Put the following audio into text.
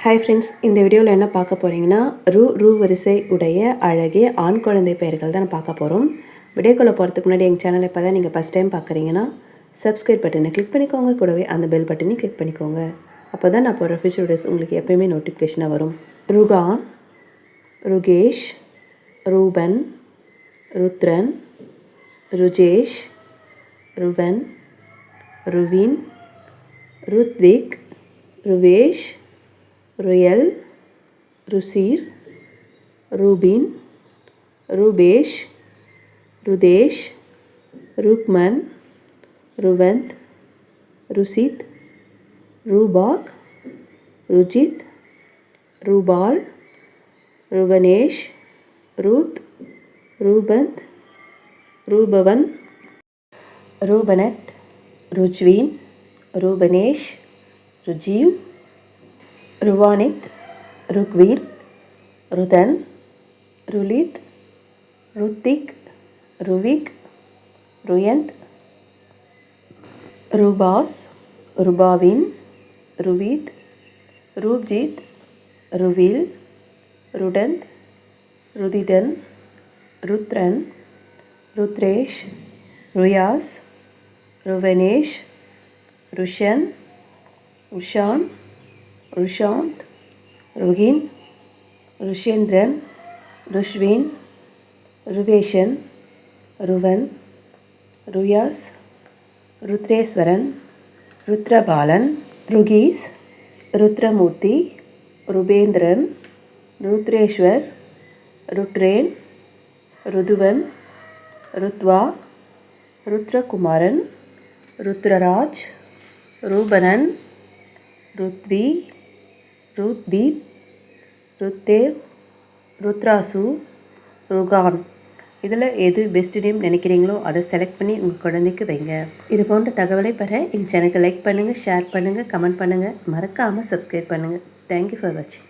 Hi friends, இந்த வீடியோவில் என்ன பார்க்க போகிறீங்கன்னா ரூ வரிசை உடைய அழகிய ஆண் குழந்தை பெயர்கள் தான் பார்க்க போகிறோம். வீடியோக்குள்ளே போகிறதுக்கு முன்னாடி எங்கள் சேனலை இப்போ தான் நீங்கள் ஃபஸ்ட் டைம் பார்க்குறீங்கன்னா சப்ஸ்கிரைப் பட்டனை கிளிக் பண்ணிக்கோங்க. கூடவே அந்த பெல் பட்டனையும் கிளிக் பண்ணிக்கோங்க. அப்போ தான் நான் போகிற ஃபியூச்சர் வீடியோஸ் உங்களுக்கு எப்போயுமே நோட்டிஃபிகேஷனாக வரும். ருகான், ருகேஷ், ரூபன், ருத்ரன், ருஜேஷ், ருவன், ருவின், ருத்விக், ருவேஷ், ருயல், ருசீர், ரூபின், ரூபேஷ், ருதேஷ், ருக்மன், ருவந்த், ருசித், ரூபாக், ருஜித், ரூபால், ருவனேஷ், ரூத், ரூபந்த், ரூபவன், ரூபனட், ருஜ்வீன், ரூபனேஷ், ருஜீவ், ருவானித், ருக்வீர், ருதன், ருலித், ருத்திக், ருவிக், ருயந்த், ரூபாஸ், ருபாவின், ருவீத், ரூப்ஜித், ருவில், ருடந்த், ருதிதன், ருத்ரன், ருத்ரேஷ், ருயாஸ், ருவனேஷ், ருஷன், ருஷான், ருஷாந்த், ருகின், ருஷேந்திரன், ருஷ்வின், ருவேஷன், ருவன், ருயாஸ், ருத்ரேஸ்வரன், ருத்ரபாலன், ருகீஸ், ருத்ரமூர்த்தி, ருபேந்திரன், ருத்ரேஸ்வர், ருட்ரேன், ருதுவன், ருத்வா, ருத்ரகுமாரன், ருத்ரராஜ், ரூபனன், ருத்வி, ருத்வீப், ருத்தேவ், ருத்ராசு, ருகான். இதில் எது பெஸ்ட் நேம் நினைக்கிறீங்களோ அதை செலக்ட் பண்ணி உங்கள் குழந்தைக்கு வைங்க. இது போன்ற தகவலை பெற எங்கள் சேனலுக்கு லைக் பண்ணுங்கள், ஷேர் பண்ணுங்கள், கமெண்ட் பண்ணுங்கள், மறக்காமல் சப்ஸ்கிரைப் பண்ணுங்கள். தேங்க்யூ ஃபார் வாட்சிங்.